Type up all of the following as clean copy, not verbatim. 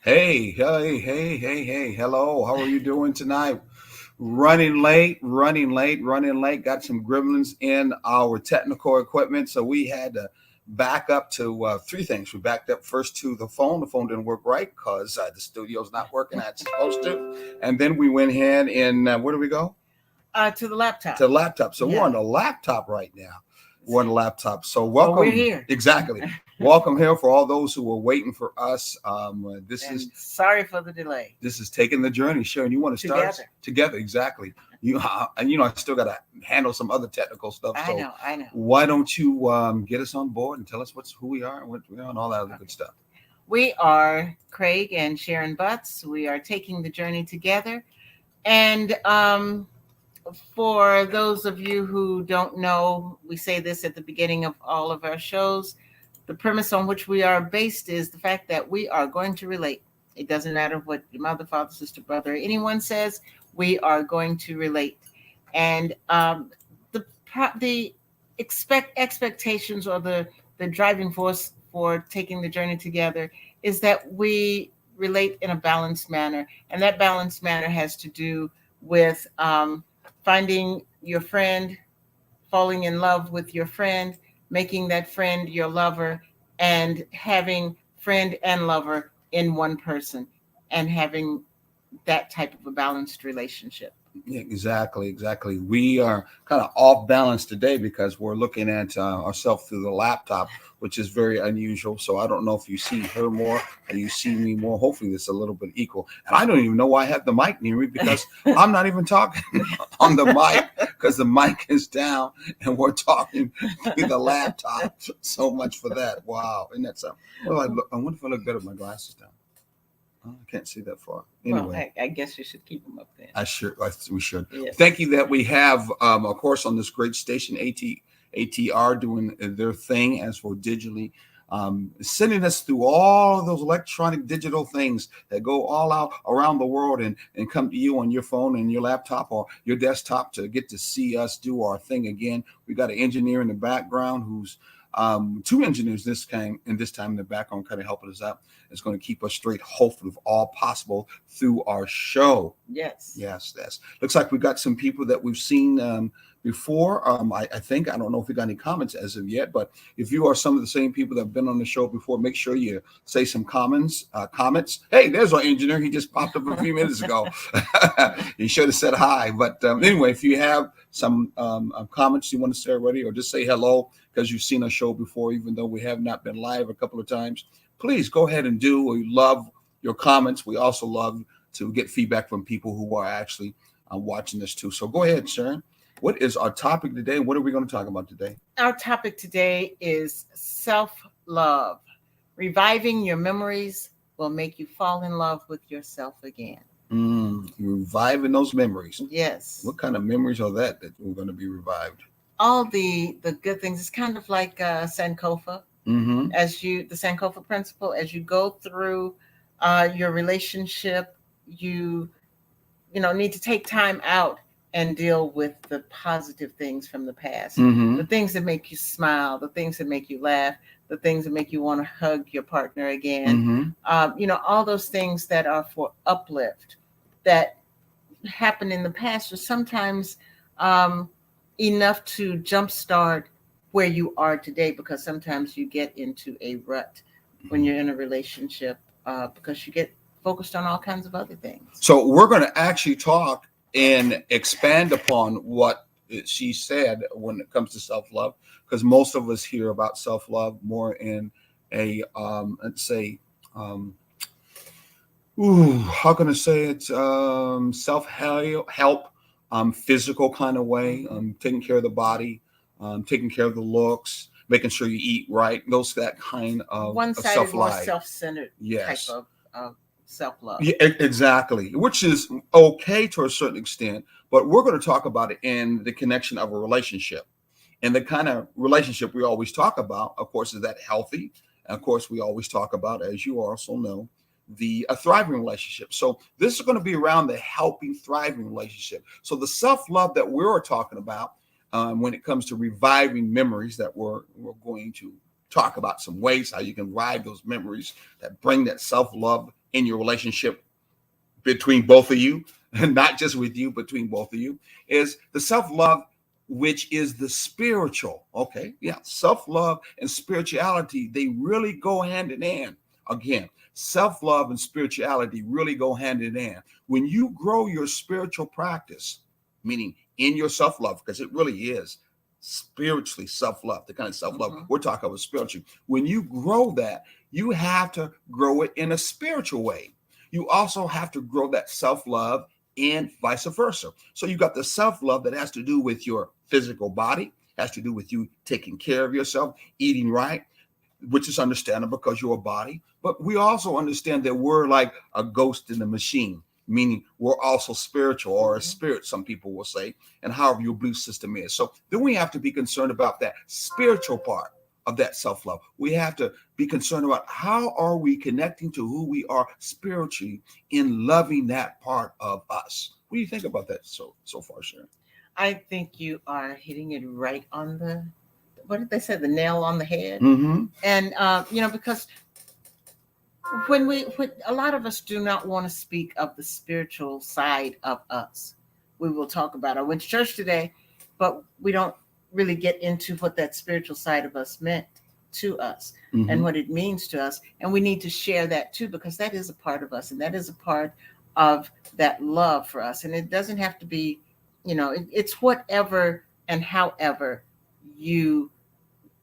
Hey. Hello. How are you doing tonight? Running late. Got some gremlins in our technical equipment. So we had to back up to three things. We backed up first to the phone. The phone didn't work right because the studio's not working as it's supposed to. And then we went ahead and where do we go? To the laptop. To the laptop. So we're Yeah. on the laptop right now. We're on the laptop. So So welcome. we're here. Exactly. Welcome here for all those who are waiting for us. This And is sorry for the delay. this is taking the journey. Sharon, you want to start together? Exactly. And I still got to handle some other technical stuff. I So know. why don't you get us on board and tell us who we are and what we are and all that other good stuff. We are Craig and Sharon Butts. We are taking the journey together. And for those of you who don't know, we say this at the beginning of all of our shows. The premise on which we are based is the fact that we are going to relate. It doesn't matter what your mother, father, sister, brother, anyone says, we are going to relate. And the expectations or the driving force for taking the journey together is that we relate in a balanced manner. And that balanced manner has to do with finding your friend, falling in love with your friend, making that friend your lover, and having friend and lover in one person, and having that type of a balanced relationship. Yeah, exactly. We are kind of off balance today because we're looking at ourselves through the laptop, which is very unusual. So I don't know if you see her more or you see me more. Hopefully, it's a little bit equal. And I don't even know why I have the mic near me because I'm not even talking on the mic because the mic is down and we're talking through the laptop. So much for that. Wow, isn't that something? Well, I wonder if I look better with my glasses down. Oh, I can't see that far. Anyway, well, I guess you should keep them up there. We should. Yes. Thank you that we have, of course, on this great station, ATR doing their thing as for digitally, sending us through all of those electronic digital things that go all out around the world and come to you on your phone and your laptop or your desktop to get to see us do our thing again. We got an engineer in the background who's two engineers this time in the background kind of helping us out. It's going to keep us straight, hopefully, if all possible, through our show. Yes. Looks like we've got some people that we've seen before. I think, I don't know if we got any comments as of yet, but if you are some of the same people that have been on the show before, make sure you say some comments. Hey, there's our engineer. He just popped up a few minutes ago. He should have said hi. But anyway, if you have some comments you want to say already, or just say hello because you've seen our show before, even though we have not been live a couple of times, please go ahead and do. We love your comments. We also love to get feedback from people who are actually watching this too. So go ahead, Sharon. What is our topic today? What are we going to talk about today? Our topic today is self-love. Reviving your memories will make you fall in love with yourself again. Reviving those memories. Yes. What kind of memories are that we're going to be revived? All the good things. It's kind of like Sankofa. Mm-hmm. The Sankofa principle, as you go through your relationship, you need to take time out and deal with the positive things from the past, the things that make you smile, the things that make you laugh, the things that make you want to hug your partner again. All those things that are for uplift that happened in the past are sometimes enough to jumpstart where you are today, because sometimes you get into a rut when you're in a relationship because you get focused on all kinds of other things. So we're going to actually talk and expand upon what she said when it comes to self-love, because most of us hear about self-love more in a let's say how can I say it, self-help physical kind of way, taking care of the body, taking care of the looks, making sure you eat right, that kind of one-sided, more self-centered type of self-love. Yeah, exactly, which is okay to a certain extent, but we're going to talk about it in the connection of a relationship. And the kind of relationship we always talk about, of course, is that healthy. And of course, we always talk about, as you also know, a thriving relationship. So this is going to be around the helping, thriving relationship. So the self-love that we're talking about when it comes to reviving memories that we're going to talk about some ways how you can ride those memories that bring that self-love in your relationship between both of you, and not just with you, between both of you, is the self-love, which is the spiritual. Okay, yeah, self-love and spirituality, they really go hand in hand. Again, self-love and spirituality really go hand in hand. When you grow your spiritual practice, meaning in your self-love, because it really is spiritually self-love, the kind of self-love we're talking about spiritually. When you grow that, you have to grow it in a spiritual way. You also have to grow that self-love and vice versa. So you got the self-love that has to do with your physical body, has to do with you taking care of yourself, eating right, which is understandable because you're a body. But we also understand that we're like a ghost in the machine, meaning we're also spiritual, or a spirit, some people will say, and however your belief system is. So then we have to be concerned about that spiritual part of that self-love. We have to be concerned about how are we connecting to who we are spiritually in loving that part of us. What do you think about that so far, Sharon? I think you are hitting it right on the, what did they say, the nail on the head. And because when a lot of us do not want to speak of the spiritual side of us. We will talk about, I went to church today, but we don't really get into what that spiritual side of us meant to us and what it means to us. And we need to share that too, because that is a part of us, and that is a part of that love for us. And it doesn't have to be, it's whatever and however you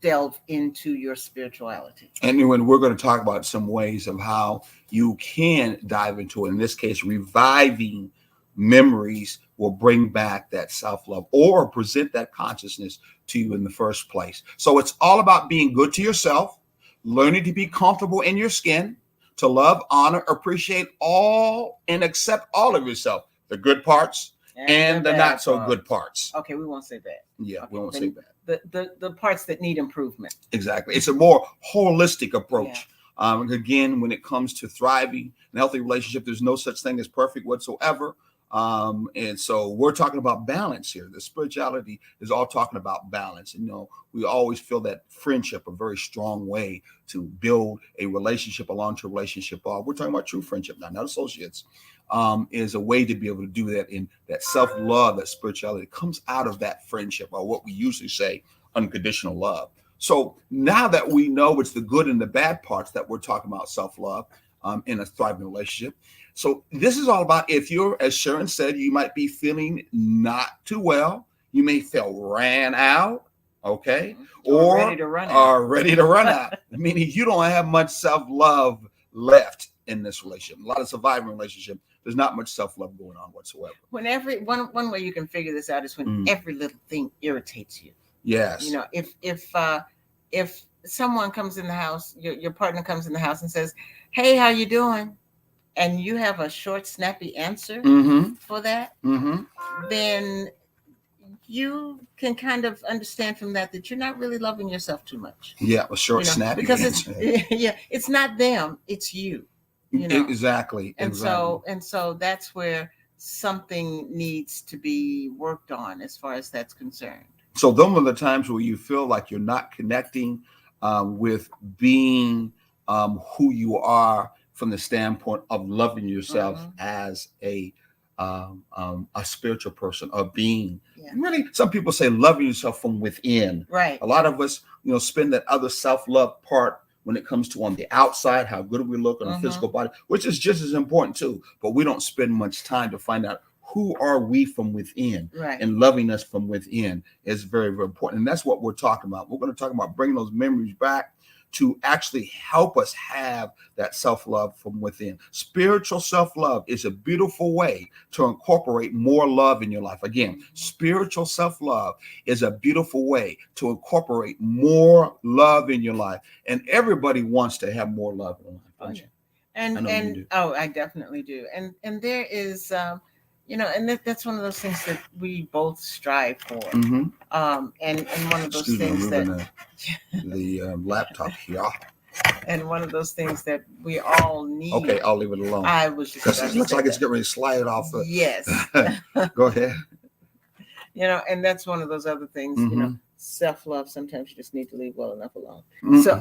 delve into your spirituality. And when we're going to talk about some ways of how you can dive into it, in this case, reviving memories will bring back that self-love or present that consciousness to you in the first place. So it's all about being good to yourself, learning to be comfortable in your skin, to love, honor, appreciate all, and accept all of yourself, the good parts and the not so good parts. Okay, we won't say that. Yeah, okay, we won't say that. The parts that need improvement. Exactly. It's a more holistic approach. Yeah. Again, when it comes to thriving in a healthy relationship, there's no such thing as perfect whatsoever. And so we're talking about balance here. The spirituality is all talking about balance. And, we always feel that friendship, a very strong way to build a relationship, a long-term relationship. We're talking about true friendship now, not associates, is a way to be able to do that. In that self-love, that spirituality comes out of that friendship, or what we usually say, unconditional love. So now that we know it's the good and the bad parts that we're talking about self-love in a thriving relationship. So this is all about, if you're, as Sharon said, you might be feeling not too well. You may feel ran out, okay? Or ready to run out. Or ready to run out, meaning you don't have much self-love left in this relationship. A lot of surviving relationship, there's not much self-love going on whatsoever. When one way you can figure this out is when every little thing irritates you. Yes. If someone comes in the house, your partner comes in the house and says, "Hey, how you doing?" and you have a short, snappy answer for that, then you can kind of understand from that you're not really loving yourself too much. Yeah, a short, snappy because answer. It's not them, it's you. Exactly. And so that's where something needs to be worked on as far as that's concerned. So those are the times where you feel like you're not connecting with being who you are from the standpoint of loving yourself as a spiritual person, a being. Yeah. Really, some people say loving yourself from within. Right. A lot of us, spend that other self-love part when it comes to on the outside, how good we look on a physical body, which is just as important too. But we don't spend much time to find out who are we from within, right. And loving us from within is very, very important. And that's what we're talking about. We're going to talk about bringing those memories back to actually help us have that self-love from within. Spiritual self-love is a beautiful way to incorporate more love in your life. Again, spiritual self-love is a beautiful way to incorporate more love in your life. And everybody wants to have more love in life, don't you? I definitely do. And there is and that's one of those things that we both strive for. And one of those things that the laptop here. And one of those things that we all need. Okay, I'll leave it alone. I was just because it looks like it's getting ready to slide off. Yes. Go ahead. And that's one of those other things. self-love, sometimes you just need to leave well enough alone. Mm-mm. So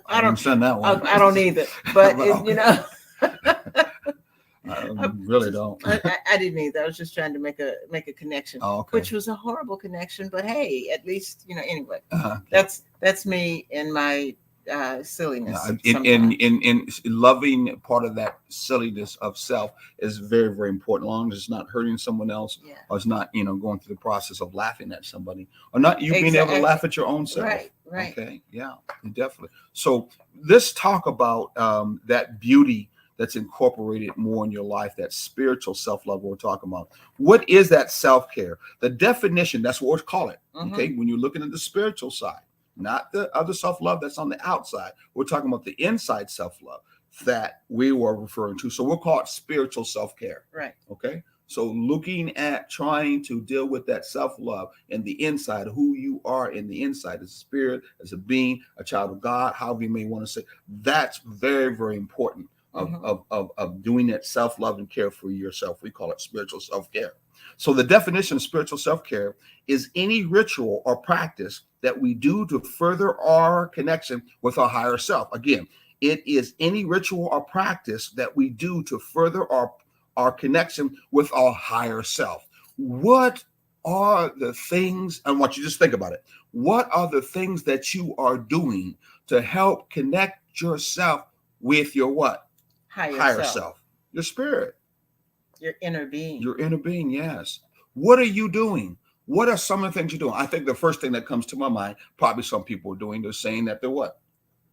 I don't understand that one. I don't either, but But you know, I really don't. I didn't either. I was just trying to make a connection, Oh, okay. which was a horrible connection, but hey, at least, you know, anyway, Uh-huh. that's me and my silliness. In loving, part of that silliness of self is very, very important. As long as it's not hurting someone else, Yeah. or it's not, going through the process of laughing at somebody, or not you being able to laugh at your own self. Right. Okay. Yeah, definitely. So let's talk about that beauty that's incorporated more in your life, that spiritual self-love we're talking about. What is that self-care? The definition, that's what we call it. Mhm. Okay. When you're looking at the spiritual side, not the other self-love that's on the outside. We're talking about the inside self-love that we were referring to. So we'll call it spiritual self-care. Right. Okay. So looking at trying to deal with that self-love in the inside, who you are in the inside as a spirit, as a being, a child of God, however you may want to say, that's very, very important of doing that self-love and care for yourself. We call it spiritual self-care. So the definition of spiritual self-care is any ritual or practice that we do to further our connection with our higher self. Again, it is any ritual or practice that we do to further our connection with our higher self. What are the things, I want you to just think about it. What are the things that you are doing to help connect yourself with your what? Higher self. Your spirit. Your inner being. Your inner being, yes. What are you doing? What are some of the things you're doing? I think the first thing that comes to my mind, probably some people are doing, they're saying that they're what?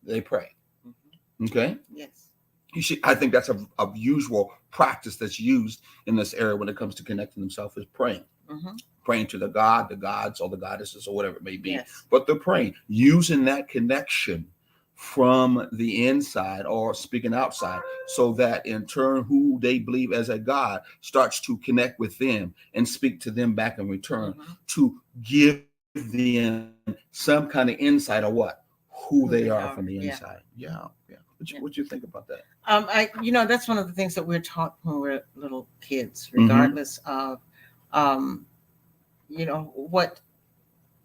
They pray. Mm-hmm. Okay? Yes. You see, I think that's a usual practice that's used in this area when it comes to connecting themselves is praying. Mm-hmm. Praying to the God, the gods, or the goddesses, or whatever it may be. Yes. But they're praying, using that connection from the inside or speaking outside, so that in turn who they believe as a God starts to connect with them and speak to them back in return, to give them some kind of insight of what? Who they are from the inside. Yeah. What you think about that? That's one of the things that we're taught when we're little kids, regardless of what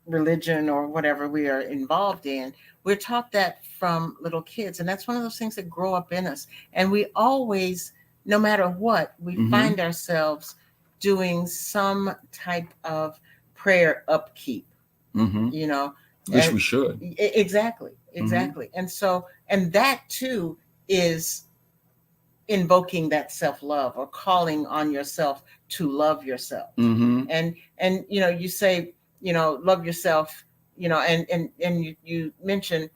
religion or whatever we are involved in. We're taught that from little kids, and that's one of those things that grow up in us. And we always, no matter what, we find ourselves doing some type of prayer upkeep. At least we should. Exactly. And that too is invoking that self-love or calling on yourself to love yourself. And you say, love yourself, and you mentioned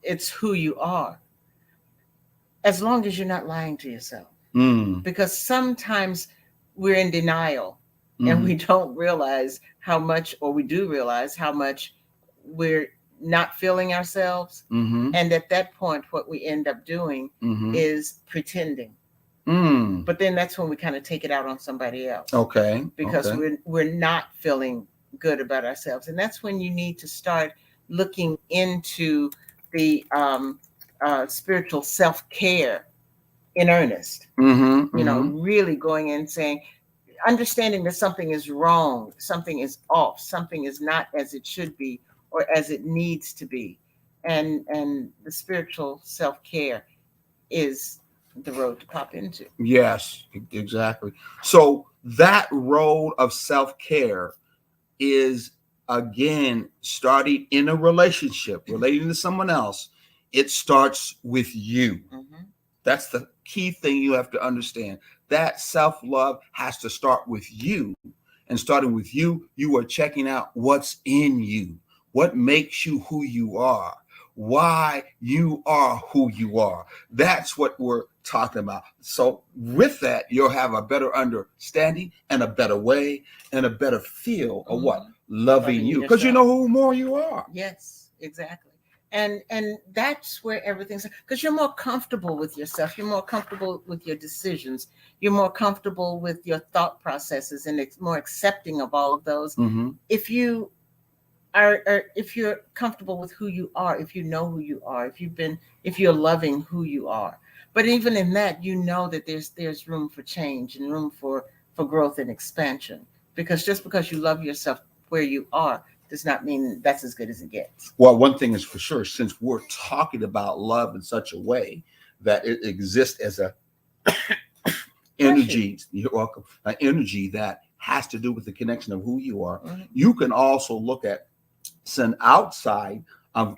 it's who you are, as long as you're not lying to yourself. Because sometimes we're in denial and we don't realize how much, or we do realize how much we're not feeling ourselves. And at that point, what we end up doing is pretending. But then that's when we kind of take it out on somebody else. Okay. Because we're not feeling good about ourselves. And that's when you need to start looking into the spiritual self-care in earnest. Really going in and saying, understanding that something is wrong, something is off, something is not as it should be or as it needs to be. And the spiritual self-care is the road to pop into. Yes, exactly. So that road of self-care is, again, starting in a relationship, relating to someone else. It starts with you. That's the key thing you have to understand. That self-love has to start with you. And starting with you, you are checking out what's in you, what makes you who you are, why you are who you are. That's what we're talking about. So with that, you'll have a better understanding and a better way and a better feel of what? Loving you. Because you know who more you are. Yes, exactly. And that's where everything's, because you're more comfortable with yourself. You're more comfortable with your decisions. You're more comfortable with your thought processes and it's more accepting of all of those. If you if you're comfortable with who you are, if you know who you are, if you're loving who you are. But even in that, you know that there's room for change and room for growth and expansion. Because just because you love yourself where you are does not mean that's as good as it gets. Well, one thing is for sure, since we're talking about love in such a way that it exists as a energy, you're welcome, an energy that has to do with the connection of who you are. Mhm. You can also look at some outside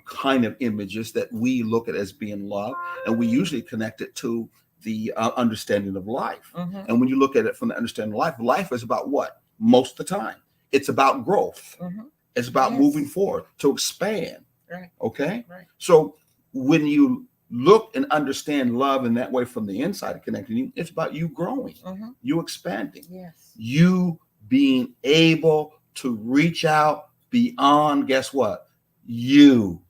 kind of images that we look at as being love, and we usually connect it to the understanding of life. Mhm. And when you look at it from the understanding of life, life is about what? Most of the time, it's about growth. Mhm. It's about Yes. moving forward to expand. Right. Okay. Right. So when you look and understand love in that way from the inside of connecting you, it's about you growing, Mhm. you expanding, Yes. you being able to reach out beyond, guess what? You.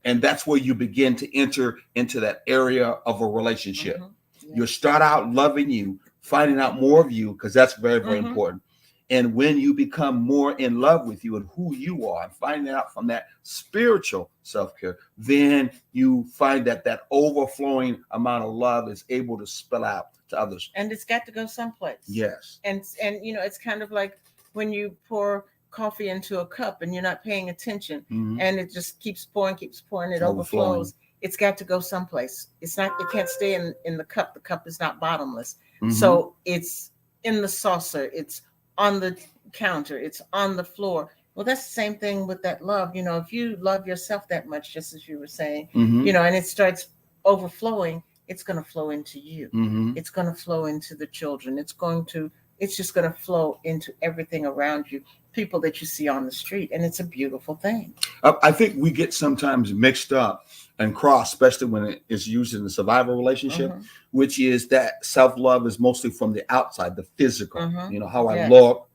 And that's where you begin to enter into that area of a relationship. Mhm. You Yes. start out loving you, finding out more of you, because that's very, very Mhm. important. And when you become more in love with you and who you are, and finding out from that spiritual self-care, then you find that that overflowing amount of love is able to spill out to others. And it's got to go someplace. Yes. And it's kind of like when you pour coffee into a cup and you're not paying attention, Mhm. and it just keeps pouring, it Overflowing. overflows. It's got to go someplace. It can't stay in the cup. The cup is not bottomless. Mhm. So it's in the saucer, it's on the counter, it's on the floor. Well, that's the same thing with that love. If you love yourself that much, just as you were saying, Mhm. and it starts overflowing, it's going to flow into you. Mhm. It's going to flow into the children. It's just going to flow into everything around you, people that you see on the street. And it's a beautiful thing. I think we get sometimes mixed up and cross, especially when it is used in the survival relationship, Mhm. which is that self-love is mostly from the outside, the physical, Mhm. how I Yes. look,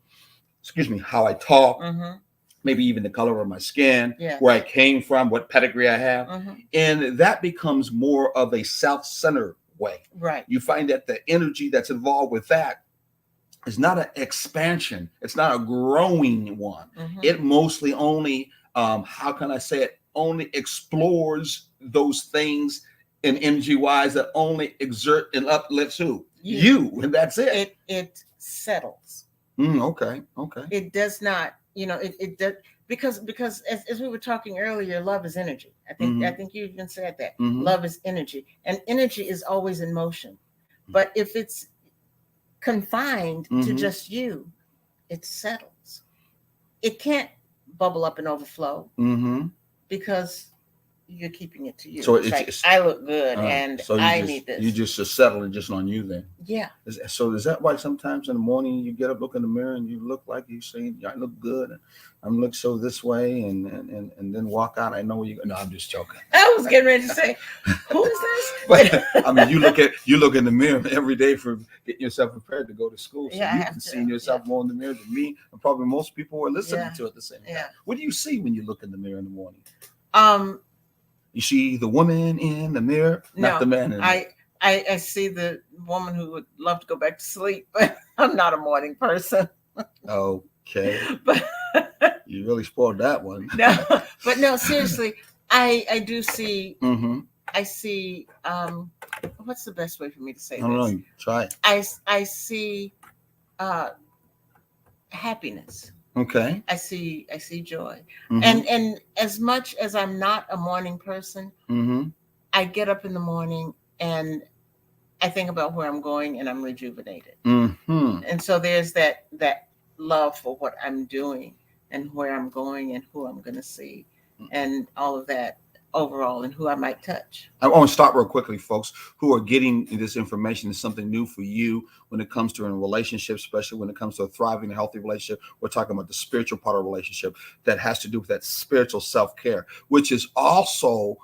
how I talk, Mhm. maybe even the color of my skin, Yes. where I came from, what pedigree I have. Mhm. And that becomes more of a self-centered way. Right. You find that the energy that's involved with that is not an expansion. It's not a growing one. Mhm. It mostly only, how can I say it, only explores those things in energy wise that only exert and uplifts who? You. And that's it. It settles. Okay. It does not, it does, because as we were talking earlier, love is energy. I Mhm. think you even said that. Mhm. Love is energy, and energy is always in motion. But if it's confined to Mhm. just you, it settles. It can't bubble up and overflow Mm-hmm. because you're keeping it to you. So it's like, I look good and so I need this. you just settling just on you then. Yeah. So is that why sometimes in the morning you get up, look in the mirror, and you look like you say, I look good, and I'm look so this way, and then walk out. I know where you go. No, I'm just joking. I was getting ready to say, who is this? But I mean, you look in the mirror every day for getting yourself prepared to go to school. So Yeah, I you have can to. see yourself more in the mirror than me, and probably most people who are listening Yeah. to it at the same time. Yeah. What do you see when you look in the mirror in the morning? You see the woman in the mirror, not No, the man in the mirror. I see the woman who would love to go back to sleep, but I'm not a morning person. Okay. But You really spoiled that one. no, seriously, I do see. Mm-hmm. I see. What's the best way for me to say I don't this? know. Try it. I see happiness. Okay. I see joy. Mm-hmm. And as much as I'm not a morning person, Mm-hmm. I get up in the morning and I think about where I'm going and I'm rejuvenated. Mm-hmm. And so there's that love for what I'm doing and where I'm going and who I'm going to see and all of that overall and who I might touch. I want to stop real quickly, folks who are getting this information. Is something new for you when it comes to a relationship, especially when it comes to a thriving, healthy relationship. We're talking about the spiritual part of a relationship that has to do with that spiritual self-care, which is also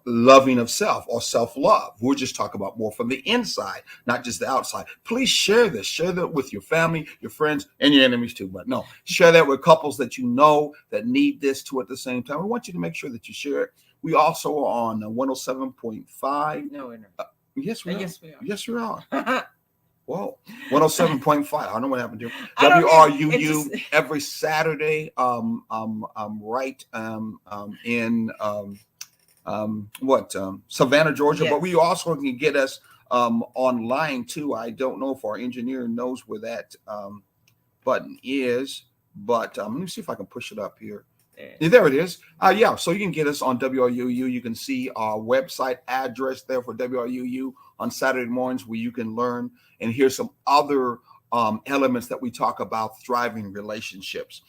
loving of self or self-love. We're just talking about more from the inside, not just the outside. Please share that with your family, your friends, and your enemies too. But no, share that with couples that you know that need this too at the same time. We want you to make sure that you share it. We also are on 107.5. No, we're not. Yes, we are. Yes, we are. Yes, we are. Whoa, 107.5. I don't know what happened to I don't know. WRUU every Saturday. Right in Savannah, Georgia. Yes. But we also can get us online too. I don't know if our engineer knows where that button is. But let me see if I can push it up here. There. Yeah, there it is. Yeah, so you can get us on WRUU. You can see our website address there for WRUU on Saturday mornings, where you can learn and hear some other elements that we talk about thriving relationships.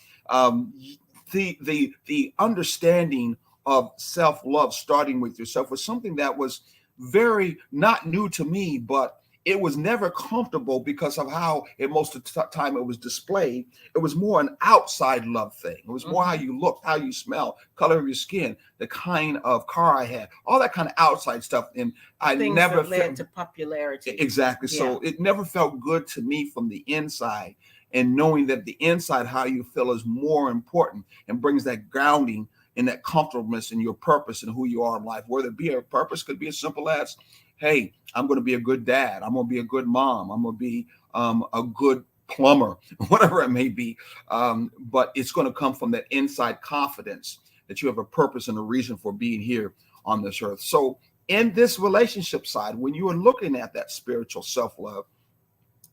The understanding of self-love, starting with yourself, was something that was very not new to me, but it was never comfortable because of how most of the time it was displayed. It was more an outside love thing. It was more how you look, how you smell, color of your skin, the kind of car I had, all that kind of outside stuff. And I Things never that led to popularity. Exactly. Yeah. So it never felt good to me from the inside. And knowing that the inside, how you feel, is more important and brings that grounding and that comfortableness in your purpose and who you are in life. Whether it be a purpose, could be as simple as, hey, I'm going to be a good dad. I'm going to be a good mom. I'm going to be a good plumber, whatever it may be. But it's going to come from that inside confidence that you have a purpose and a reason for being here on this earth. So in this relationship side, when you are looking at that spiritual self-love,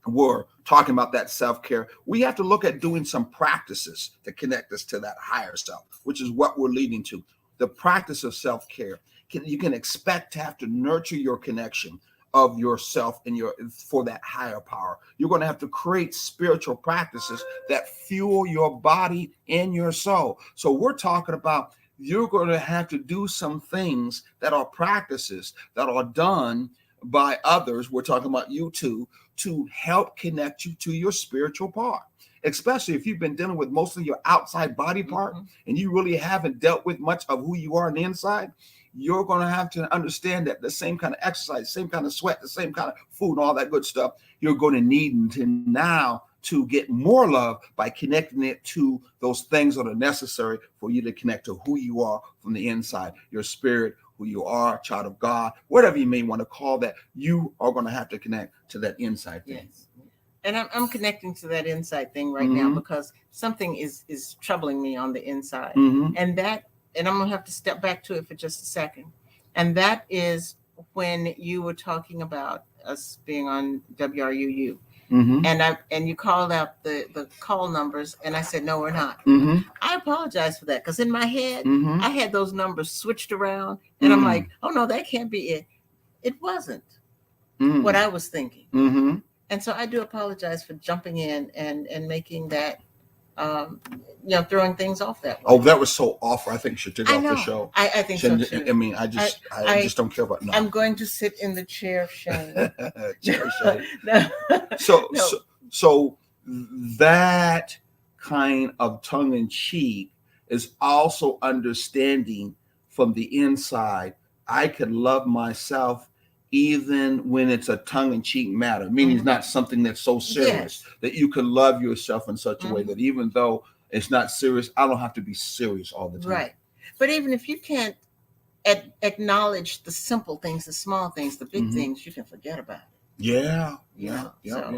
we're talking about that self-care, we have to look at doing some practices to connect us to that higher self, which is what we're leading to. The practice of self-care. You can expect to have to nurture your connection of yourself and for that higher power. You're going to have to create spiritual practices that fuel your body and your soul. So we're talking about, you're going to have to do some things that are practices that are done by others. We're talking about you two, to help connect you to your spiritual part, especially if you've been dealing with mostly your outside body part and you really haven't dealt with much of who you are on the inside. You're going to have to understand that the same kind of exercise, same kind of sweat, the same kind of food and all that good stuff, you're going to need to now to get more love by connecting it to those things that are necessary for you to connect to who you are from the inside, your spirit, who you are, child of God, whatever you may want to call that. You are going to have to connect to that inside thing. Yes. And I'm connecting to that inside thing right now because something is troubling me on the inside. And I'm going to have to step back to it for just a second. And that is when you were talking about us being on WRUU. And you called out the call numbers, and I said, no, we're not. I apologize for that, because in my head, I had those numbers switched around, and I'm like, oh, no, that can't be it. It wasn't what I was thinking. And so I do apologize for jumping in and making that, throwing things off that way. Oh, that was so awful. I think she took off the show. I think so too. I mean, I just don't care about. No. I'm going to sit in the chair of shame. Chair of shame. So that kind of tongue in cheek is also understanding from the inside. I can love myself even when it's a tongue-in-cheek matter, meaning it's not something that's so serious that you can love yourself in such a way that even though it's not serious, I don't have to be serious all the time. Right. But even if you can't acknowledge the simple things, the small things, the big things, you can forget about it. Yeah. So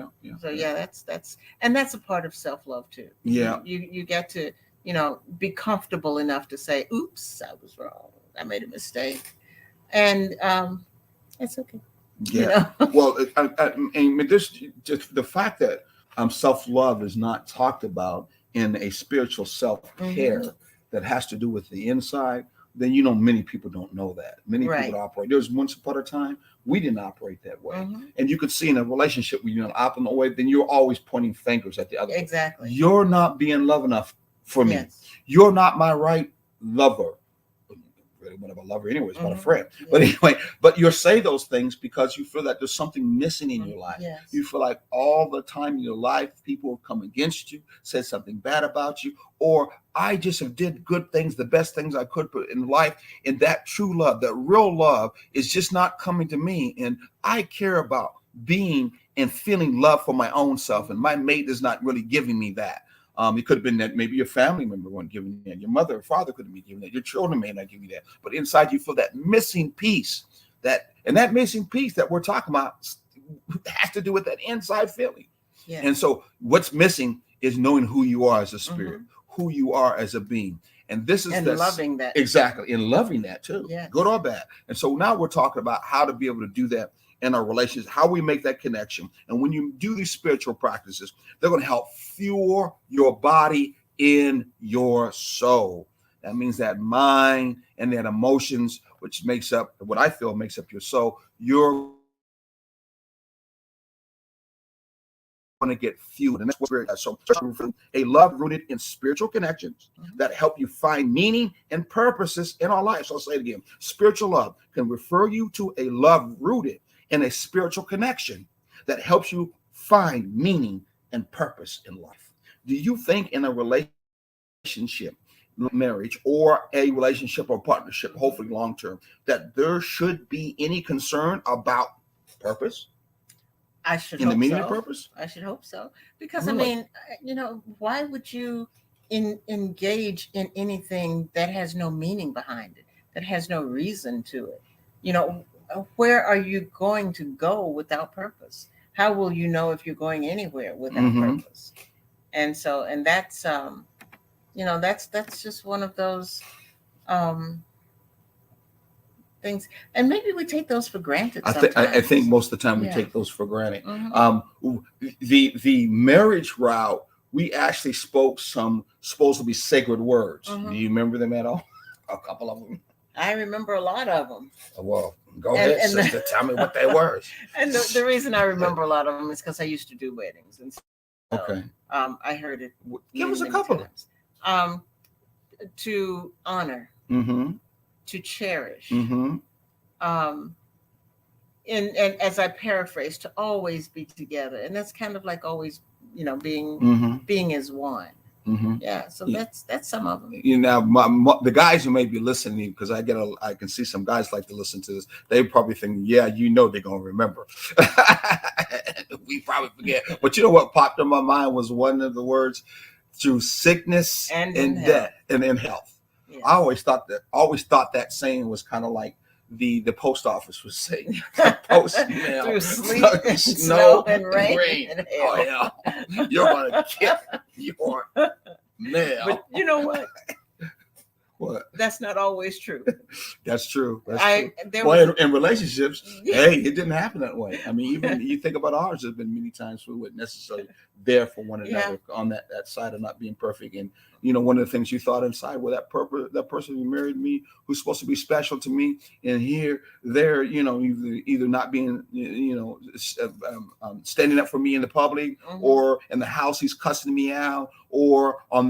that's a part of self-love too. Yeah. You get to, be comfortable enough to say, oops, I was wrong. I made a mistake. And, it's okay. Yeah. Well, and this just the fact that self-love is not talked about in a spiritual self-care that has to do with the inside, then many people don't know that. Many people operate. There was once upon a time we didn't operate that way. And you could see in a relationship when you're not operating that way, then you're always pointing fingers at the other. Exactly. You're not being love enough for me. You're not my right lover. Really one of a lover anyway, it's not a friend. But anyway, but you say those things because you feel that there's something missing in your life. You feel like all the time in your life people have come against you, said something bad about you, or I just have did good things, the best things I could put in life, and that true love, that real love is just not coming to me. And I care about being and feeling love for my own self, and my mate is not really giving me that. It could have been that maybe your family member wasn't giving you that. Your mother or father couldn't be giving that. Your children may not give you that. But inside you feel that missing piece. That missing piece that we're talking about has to do with that inside feeling. And so what's missing is knowing who you are as a spirit, who you are as a being. And this is loving that. Exactly. And loving that too. Good or bad. And so now we're talking about how to be able to do that in our relationships, how we make that connection. And when you do these spiritual practices, they're going to help fuel your body in your soul. That means that mind and that emotions, which makes up what I feel makes up your soul, you're going to get fueled. And that's what we're so a love rooted in spiritual connections that help you find meaning and purposes in our lives. So I'll say it again. Spiritual love can refer you to a love rooted in a spiritual connection that helps you find meaning and purpose in life. Do you think in a relationship, marriage, or a relationship or partnership, hopefully long term, that there should be any concern about purpose? I should In the hope meaning so. of purpose? I should hope so. Because, Really? I mean, why would you engage in anything that has no meaning behind it, that has no reason to it? Where are you going to go without purpose? How will you know if you're going anywhere without purpose? And so, and that's just one of those things, and maybe we take those for granted. I think most of the time we take those for granted. The marriage route, we actually spoke some supposed to be sacred words. Do you remember them at all? A couple of them. I remember a lot of them. Well, go ahead, sister. Tell me what they were. And the reason I remember a lot of them is because I used to do weddings, and so, okay. I heard it. Give us a couple. Times. To honor. To cherish, and as I paraphrase, to always be together, and that's kind of like always, being as one. Yeah, so that's some of them. The guys who may be listening, because I can see some guys like to listen to this. They probably think, yeah, they're gonna remember. We probably forget, but you know what popped in my mind was one of the words: through sickness and death and in health. Yeah. I always thought that saying was kind of like the post office was saying. Postmail. Through sleep, snow and rain. And oh yeah, you're gonna get your mail. But you know what? What? That's not always true. That's true. In relationships, hey, it didn't happen that way. I mean, even you think about ours, there's been many times we weren't necessarily there for one another on that side of not being perfect. And one of the things you thought inside, well, that person who married me, who's supposed to be special to me, and here they're either not being standing up for me in the public, or in the house he's cussing me out, or on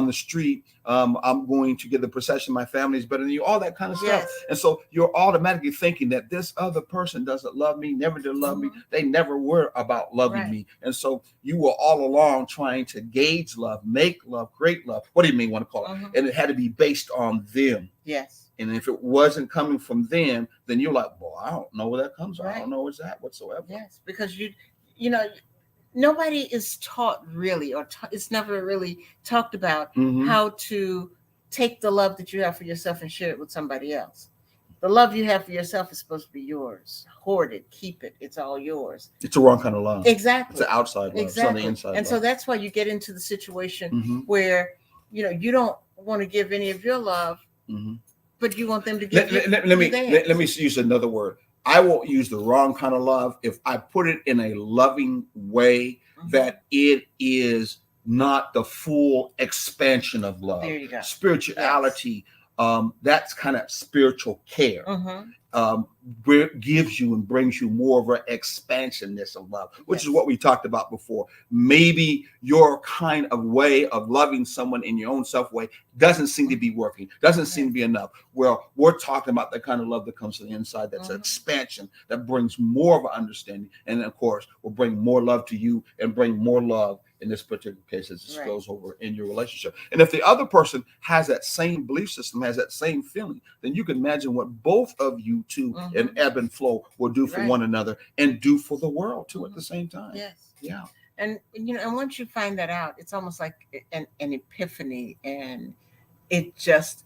the street I'm going to get the procession, my family is better than you, all that kind of stuff. And so you're automatically thinking that this other person doesn't love me, never did love me, they never were about loving me. And so you were all along trying to gauge love, make love, create love, what do you mean want to call it, and it had to be based on them. Yes. And if it wasn't coming from them, then you're like, well, I don't know where that comes from. I don't know what's that whatsoever. Yes, because nobody is taught really, or it's never really talked about how to take the love that you have for yourself and share it with somebody else. The love you have for yourself is supposed to be yours. Hoard it, keep it. It's all yours. It's the wrong kind of love. Exactly. It's the outside love. Exactly. It's on the inside and love. So that's why you get into the situation where, you don't want to give any of your love, but you want them to give let me use another word. I won't use the wrong kind of love if I put it in a loving way that it is not the full expansion of love. There you go. Spirituality, that's kind of spiritual care. Gives you and brings you more of an expansionness of love, which is what we talked about before. Maybe your kind of way of loving someone in your own self way doesn't seem to be working, doesn't seem to be enough. Well, we're talking about the kind of love that comes from the inside, that's an expansion that brings more of an understanding, and of course will bring more love to you and bring more love in this particular case as it spills over in your relationship. And if the other person has that same belief system, has that same feeling, then you can imagine what both of you two in ebb and flow will do for one another and do for the world too at the same time. Yes. Yeah. And and once you find that out, it's almost like an epiphany, and it just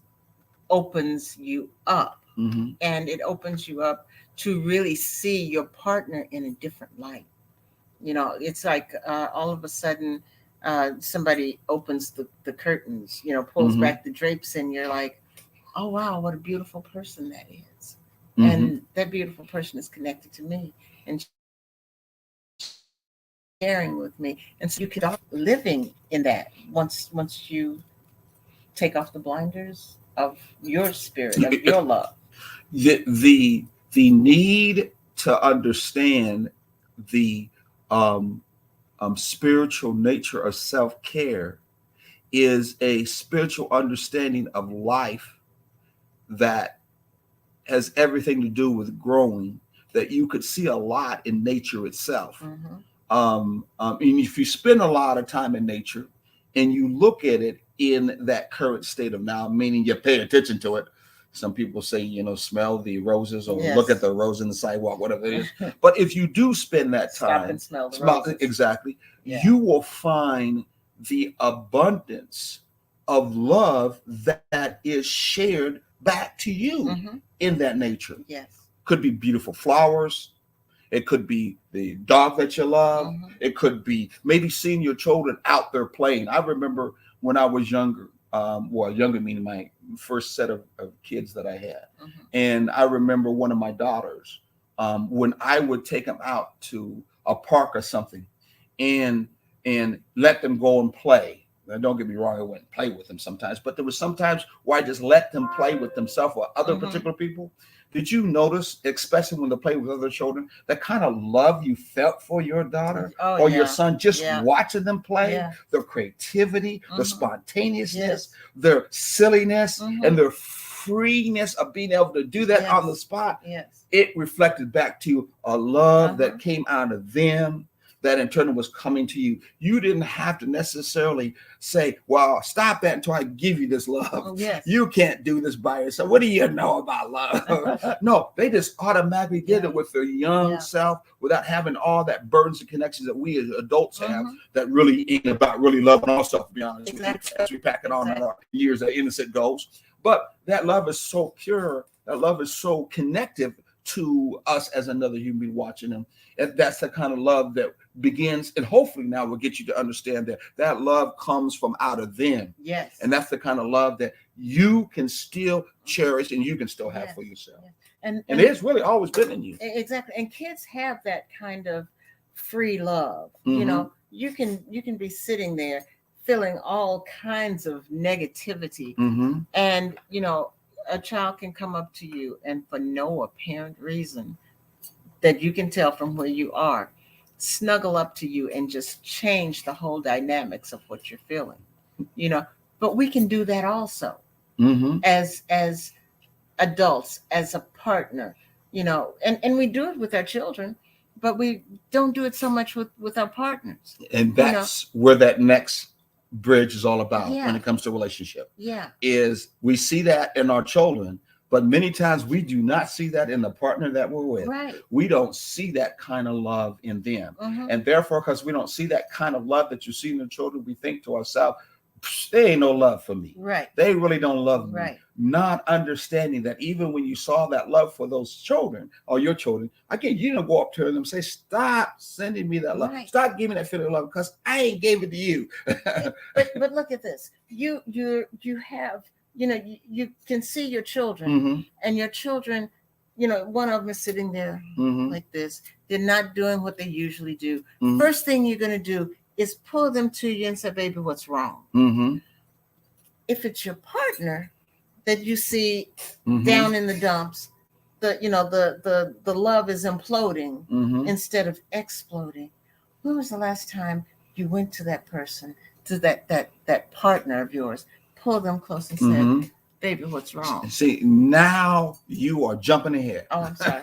opens you up. And it opens you up to really see your partner in a different light. It's like all of a sudden somebody opens the curtains, pulls back the drapes, and you're like, oh, wow, what a beautiful person that is. Mm-hmm. And that beautiful person is connected to me. And sharing with me. And so you can start living in that once you take off the blinders of your spirit, of your love. The need to understand the spiritual nature of self-care is a spiritual understanding of life that has everything to do with growing, that you could see a lot in nature itself. Mm-hmm. And if you spend a lot of time in nature and you look at it in that current state of now, meaning you pay attention to it. Some people say, smell the roses or Yes. look at the rose in the sidewalk, whatever it is. But if you do spend that time, stop and smell the roses. Exactly, Yeah. you will find the abundance of love that is shared back to you Mm-hmm. in that nature. Yes. Could be beautiful flowers. It could be the dog that you love. Mm-hmm. It could be maybe seeing your children out there playing. I remember when I was younger, younger meaning my first set of kids that I had. Mm-hmm. And I remember one of my daughters, when I would take them out to a park or something and let them go and play. Now, don't get me wrong, I wouldn't play with them sometimes, but there was sometimes where I just let them play with themselves or other Mm-hmm. particular people. Did you notice, especially when they play with other children, the kind of love you felt for your daughter or your son just watching them play, their creativity, their spontaneousness, their silliness, and their freeness of being able to do that on the spot? Yes. It reflected back to you a love that came out of them, that in turn was coming to you. You didn't have to necessarily say, well, stop that until I give you this love. Oh, yes. You can't do this by yourself. What do you know about love? No, they just automatically did it with their young self without having all that burdens and connections that we as adults have that really ain't about really loving ourselves, to be honest with you, as we pack it on in our years of innocent goals. But that love is so pure. That love is so connective to us as another human being watching them. And that's the kind of love that begins, and hopefully now will get you to understand that love comes from out of them. Yes. And that's the kind of love that you can still cherish and you can still have for yourself. Yes. And it's really always been in you. Exactly. And kids have that kind of free love. Mm-hmm. You can be sitting there feeling all kinds of negativity. Mm-hmm. And, a child can come up to you and for no apparent reason that you can tell from where you are, snuggle up to you and just change the whole dynamics of what you're feeling, but we can do that also as adults, as a partner, and we do it with our children, but we don't do it so much with our partners. And that's where that next bridge is all about when it comes to relationship. Is we see that in our children, but many times we do not see that in the partner that we're with. Right. We don't see that kind of love in them. And therefore, because we don't see that kind of love that you see in the children, we think to ourselves, they ain't no love for me. Right. They really don't love me. Right. Not understanding that even when you saw that love for those children or your children, again, you don't go up to them and say, stop sending me that love. Right. Stop giving that feeling of love because I ain't gave it to you. but look at this. You have, you can see your children and your children, one of them is sitting there like this. They're not doing what they usually do. First thing you're going to do is pull them to you and say, baby, what's wrong? If it's your partner that you see down in the dumps, the love is imploding instead of exploding. When was the last time you went to that person, to that partner of yours, pull them close and said, baby, what's wrong? See, now you are jumping ahead. Oh, I'm sorry.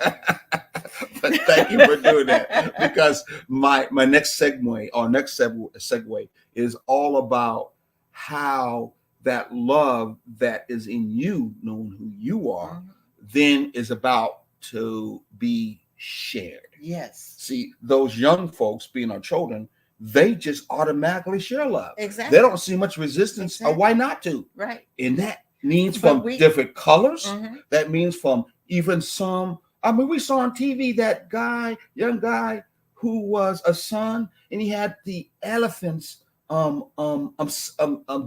But thank you for doing that, because my next segue is all about how that love that is in you, knowing who you are, then is about to be shared. Yes. See, those young folks, being our children, they just automatically share love. Exactly. They don't see much resistance or why not to. Right. And that means from different colors. That means from even some. I mean, we saw on TV that young guy who was a son, and he had the elephant's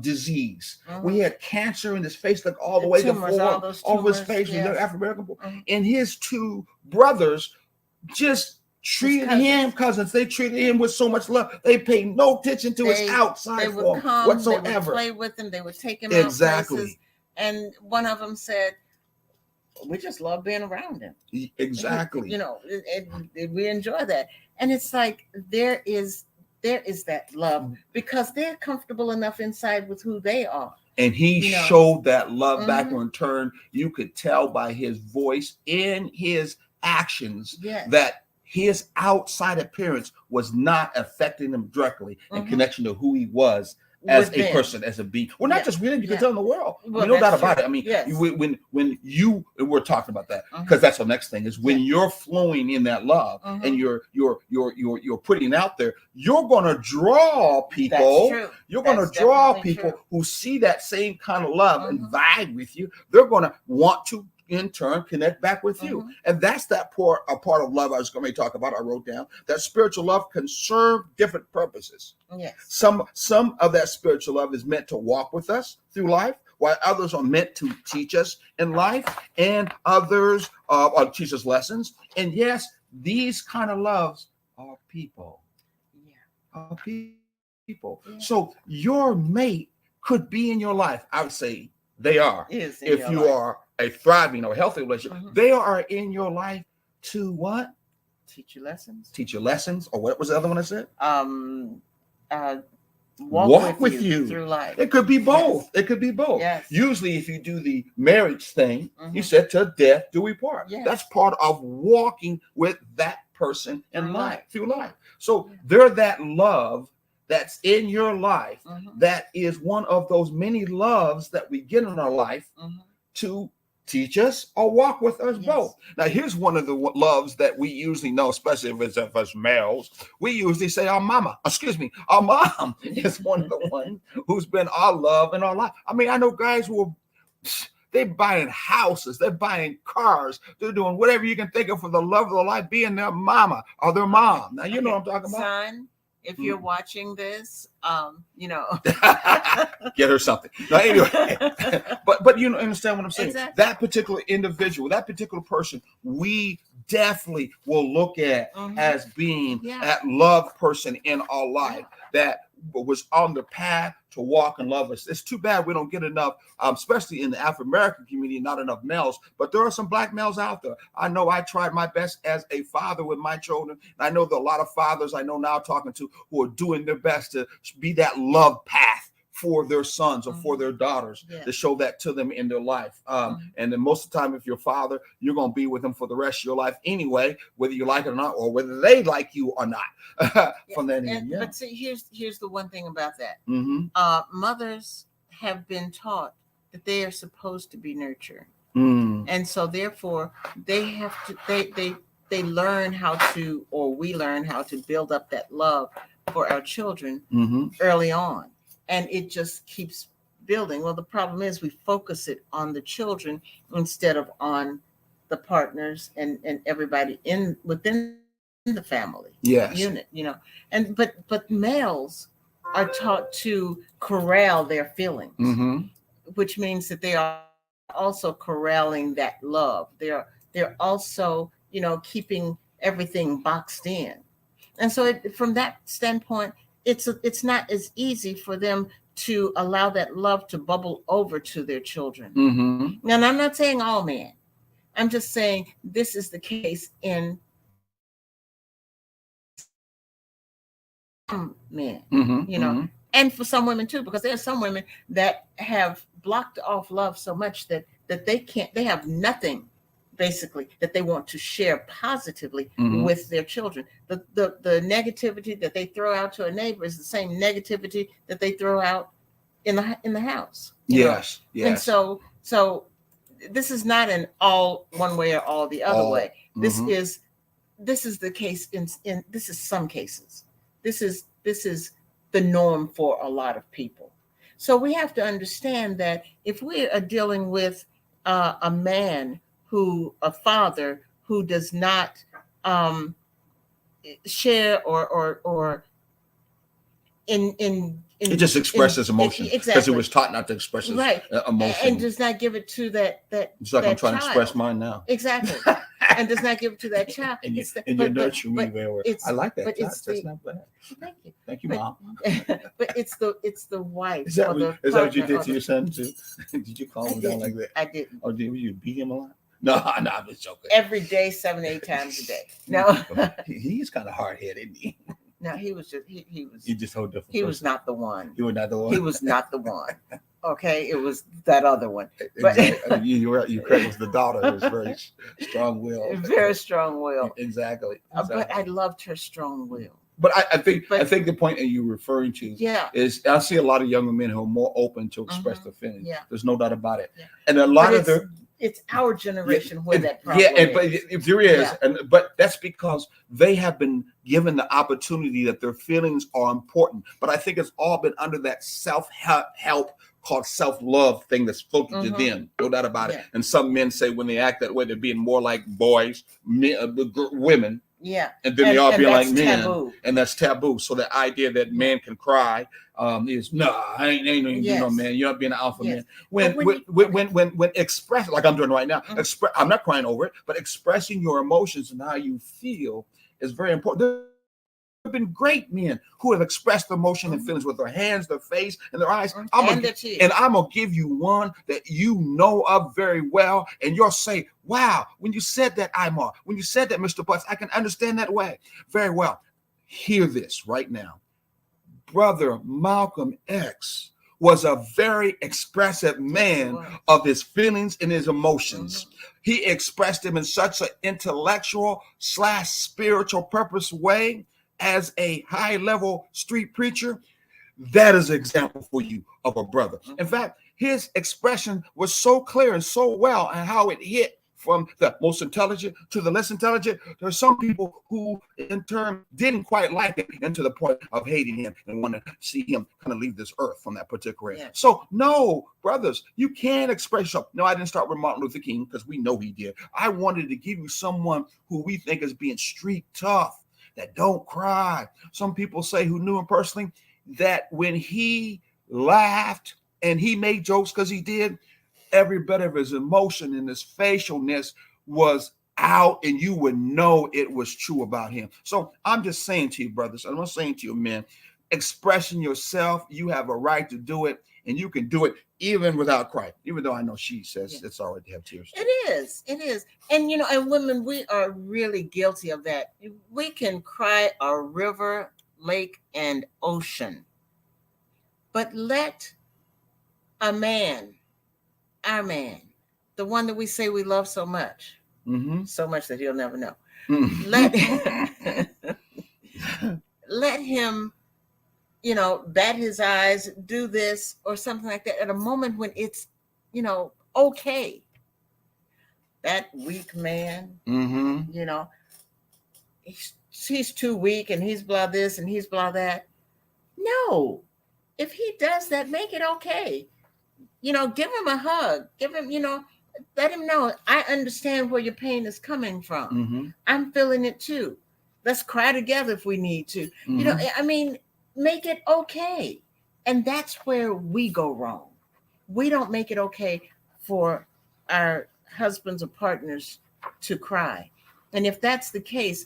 disease. When he had cancer in his face, like all the way to all of his face, was African American, and his two brothers just treated him, cousins, they treated him with so much love. They paid no attention to his outside form whatsoever. They would play with him. They would take him Exactly. out places. And one of them said, we just love being around him. Exactly. You know, we enjoy that. And it's like there is that love because they're comfortable enough inside with who they are. And he showed that love back in return. You could tell by his voice and his actions that his outside appearance was not affecting him directly in connection to who he was as a person, as a being. Well, not just within, you can tell in the world. Well, no doubt about it. I mean, when you, and we're talking about that because that's the next thing is when you're flowing in that love and you're putting out there, you're going to draw people. You're going to draw people who see that same kind of love and vibe with you. They're going to want to in turn connect back with you. And that's a part of love I was going to talk about. I wrote down that spiritual love can serve different purposes. Some of that spiritual love is meant to walk with us through life, while others are meant to teach us in life, and others teach us lessons. And yes, these kind of loves are people. Are people. So your mate could be in your life. I would say they are. If you are a thriving or healthy relationship, they are in your life to what? Teach you lessons. Teach you lessons. Or what was the other one I said? Walk with you through life. It could be both. It could be both. Usually, if you do the marriage thing, you said to death do we part. That's part of walking with that person in life, through life. So they're that love that's in your life that is one of those many loves that we get in our life to teach us or walk with us both. Now, here's one of the loves that we usually know, especially if it's of us males. We usually say our mom is one of the ones who's been our love in our life. I mean, I know guys who are, they're buying houses, they're buying cars, they're doing whatever you can think of for the love of their life, being their mama or their mom. Now, you know what I'm talking about. Son, if you're watching this, get her something. Now, anyway, but you understand what I'm saying. That particular individual, that particular person, we definitely will look at as being that love person in our life that was on the path to walk and love us. It's too bad we don't get enough, especially in the African American community, not enough males, but there are some black males out there. I know I tried my best as a father with my children. I know there are a lot of fathers I know now talking to who are doing their best to be that love path for their sons or for their daughters to show that to them in their life. And then most of the time, if you're a father, you're going to be with them for the rest of your life anyway, whether you like it or not, or whether they like you or not. From that end, But see, here's the one thing about that. Mothers have been taught that they are supposed to be nurtured. And so therefore they have to, they learn how to, or we learn how to build up that love for our children early on. And it just keeps building. Well, the problem is we focus it on the children instead of on the partners and everybody within the family unit, And but males are taught to corral their feelings, which means that they are also corralling that love. They're also, keeping everything boxed in. And so from that standpoint, it's not as easy for them to allow that love to bubble over to their children. Now, and I'm not saying all men. I'm just saying this is the case in some men, and for some women too, because there are some women that have blocked off love so much that they have nothing basically that they want to share positively with their children. The negativity that they throw out to a neighbor is the same negativity that they throw out in the house. Yes. And so this is not an all one way or all the other way. This is the case in this is some cases. This is the norm for a lot of people. So we have to understand that if we are dealing with a father who does not share or It just expresses emotion because exactly. it was taught not to express its Right. emotion. And does not give it to that It's like that I'm trying to child. express mine now. Exactly. And does not give it to that child. And you, It's the, and you nurture me very well. I like that. But it's That's not bad. thank you. Thank you, But- Mom. But it's the wife. Is that or what, the is that what you partner did or to your son too? Did you calm I him down like didn't. that? I didn't. Or did you beat him a lot? No, I'm just joking. Every day, 7-8 times a day. No, He's kind of hard headed, isn't he? no, he was just he was He's just so different. he was not the one. You were not the one. He was not the one. Okay, it was that other one. But Exactly. You were correct. It was the daughter who was very strong willed. very strong will. Exactly. But I loved her strong will. But I think But- the point that you're referring to Yeah. is I see a lot of younger men who are more open to express Mhm. their feelings. Yeah. There's no doubt about it. Yeah. And a lot But of their it's our generation where that problem but is. if there is, Yeah. but that's because they have been given the opportunity that their feelings are important. But I think it's all been under that self-help called self-love thing that's filtered to Mhm. them, no doubt about Yeah. it. And some men say when they act that way, they're being more like boys, women, Yeah. and then they are being like that's men, taboo. and that's taboo. So the idea that man can cry is no, I ain't no you know, Yes. man. You're not being an alpha Yes. man. When But when express like I'm doing right now, Mhm. I'm not crying over it, but expressing your emotions and how you feel is very important. There have been great men who have expressed emotion and Mhm. feelings with their hands, their face, and their eyes. And I'm the tears. gonna give you one that you know of very well, and you'll say, "Wow, when you said that, Imar, when you said that, Mr. Butts, I can understand that way very well." Hear this right now. Brother Malcolm X was a very expressive man Wow. of his feelings and his emotions. Mhm. He expressed them in such an intellectual/spiritual purpose way as a high-level street preacher. That is an example for you of a brother. In fact, his expression was so clear and so well, and how it hit from the most intelligent to the less intelligent. There are some people who, in turn, didn't quite like it, and to the point of hating him and want to see him kind of leave this earth from that particular. Yeah. So, no, brothers, you can express yourself. No, I didn't start with Martin Luther King because we know he did. I wanted to give you someone who we think is being street tough, that don't cry. Some people say who knew him personally that when he laughed and he made jokes, because he did, every bit of his emotion and his facialness was out, and you would know it was true about him. So I'm just saying to you, brothers, I'm not saying to you, men, expressing yourself, you have a right to do it, and you can do it even without crying, even though I know she says it's all right to have tears. It is. And and women, we are really guilty of that. We can cry a river, lake, and ocean. But let a man, our man, the one that we say we love so much, so much that he'll never know. Let him, bat his eyes, do this or something like that at a moment when it's, okay. That weak man, he's too weak and he's blah this and he's blah that. No, if he does that, make it okay. Give him a hug. Give him, let him know, I understand where your pain is coming from. I'm feeling it too. Let's cry together if we need to. Make it okay. And that's where we go wrong. We don't make it okay for our husbands or partners to cry. And if that's the case,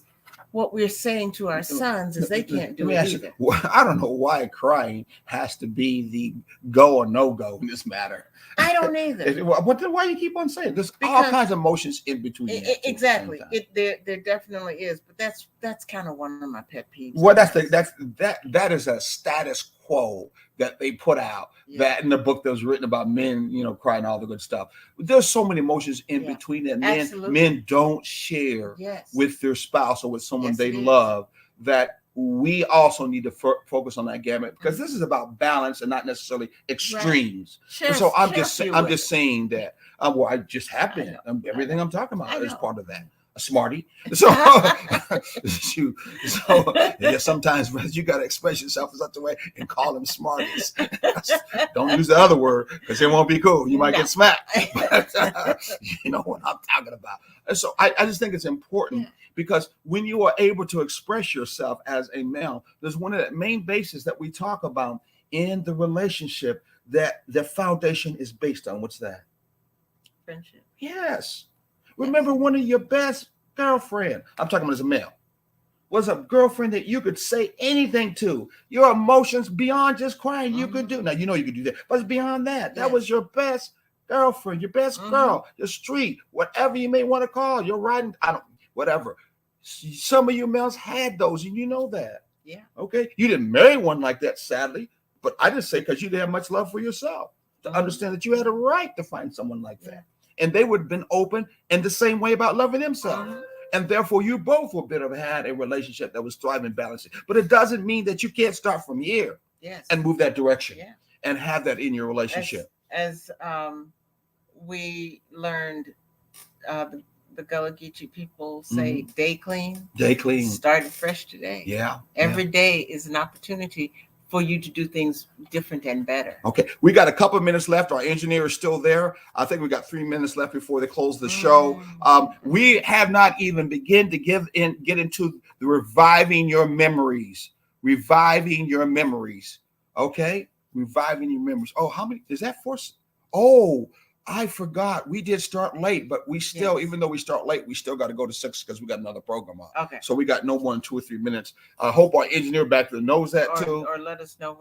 what we're saying to our sons is they can't do it either. I don't know why crying has to be the go or no go in this matter. I don't either. But then why you keep on saying there's all kinds of emotions in between? Exactly. There definitely is, but that's kind of one of my pet peeves. Well, that is a status quo that they put out. Yeah. That in the book that was written about men, crying, all the good stuff. There's so many emotions in between that men don't share with their spouse or with someone they love, that we also need to focus on that gamut, because this is about balance and not necessarily extremes. Right. So I'm just saying that I just have been. Everything I'm talking about is part of that. A smarty. So sometimes you got to express yourself in such a way and call them smarties. Don't use the other word, because it won't be cool. You might get smacked. But, you know what I'm talking about. And so I just think it's important, because when you are able to express yourself as a male, there's one of the main bases that we talk about in the relationship that the foundation is based on. What's that? Friendship. Yes. Remember, one of your best girlfriend, I'm talking about as a male, was a girlfriend that you could say anything to. Your emotions beyond just crying, you could do. Now, you know you could do that, but it's beyond that. That was your best girlfriend, your best girl, your street, whatever you may want to call, your riding, whatever. Some of you males had those, and you know that. Yeah. Okay. You didn't marry one like that, sadly, but I just say because you didn't have much love for yourself to understand that you had a right to find someone like that. And they would have been open in the same way about loving themselves. And therefore, you both would have had a relationship that was thriving, balancing. But it doesn't mean that you can't start from here and move that direction and have that in your relationship. As we learned, the Gullah Geechee people say, day clean. Day clean. Started fresh today. Yeah. Every day is an opportunity for you to do things different and better. Okay. We got a couple of minutes left. Our engineer is still there. I think we got 3 minutes left before they close the show. We have not even begun to get into the reviving your memories. Reviving your memories. Okay. Reviving your memories. Oh, how many is that for? Oh, I forgot. We did start late, but we still, even though we start late, we still got to go to 6 because we got another program on. Okay. So we got no more than 2 or 3 minutes. I hope our engineer back there knows that too. Or let us know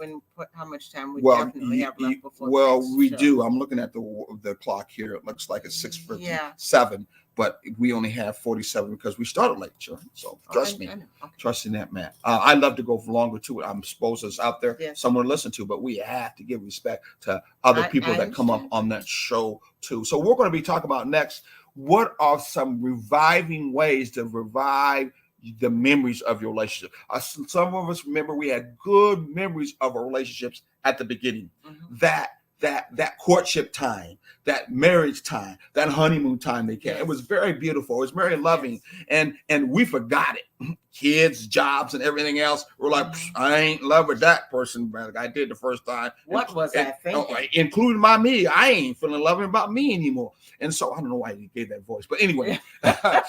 how much time we definitely have left before. We do. I'm looking at the clock here. It looks like it's 6:57, but we only have 47 because we started late, sure. So trust me. Trust in that, man. I love to go for longer too. I'm supposed there's out there someone to listen to, but we have to give respect to other people that come up on that show too. So we're going to be talking about next, what are some reviving ways to revive the memories of your relationship? Some of us remember we had good memories of our relationships at the beginning. That courtship time, that marriage time, that honeymoon time they came. It was very beautiful. It was very loving. And we forgot it. Kids, jobs, and everything else. We're like, I ain't in love with that person, but I did the first time. What was I thinking? Including me. I ain't feeling loving about me anymore. And so I don't know why he gave that voice. But anyway, that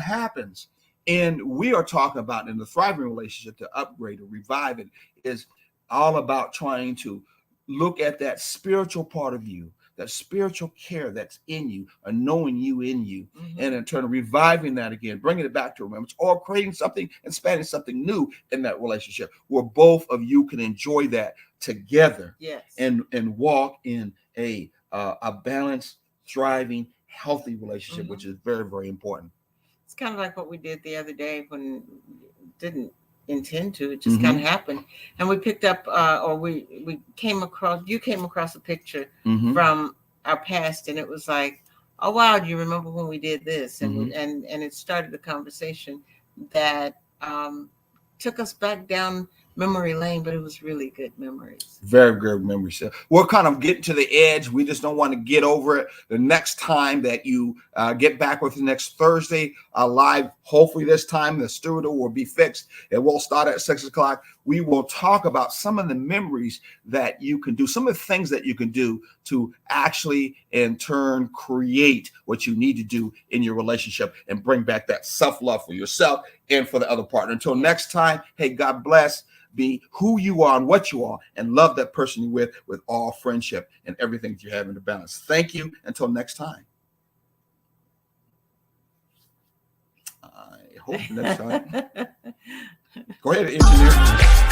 happens. And we are talking about in the thriving relationship to upgrade or revive it is all about trying to look at that spiritual part of you, that spiritual care that's in you, and knowing you in you, and in turn reviving that again, bringing it back to remembrance, or creating something, expanding something new in that relationship where both of you can enjoy that together and walk in a balanced, thriving, healthy relationship, which is very, very important. It's kind of like what we did the other day when didn't intend to, it just kind of happened, and we picked up you came across a picture from our past, and it was like, oh wow, do you remember when we did this? And and it started a conversation that took us back down memory lane, but it was really good memories. Very good memories. We're kind of getting to the edge. We just don't want to get over it. The next time that you get back with the next Thursday live, hopefully this time the studio will be fixed. It will start at 6 o'clock. We will talk about some of the memories that you can do, some of the things that you can do to actually in turn create what you need to do in your relationship and bring back that self-love for yourself and for the other partner. Until next time, hey, God bless. Be who you are and what you are, and love that person you're with all friendship and everything that you have in the balance. Thank you. Until next time. I hope next time. Go ahead, engineer.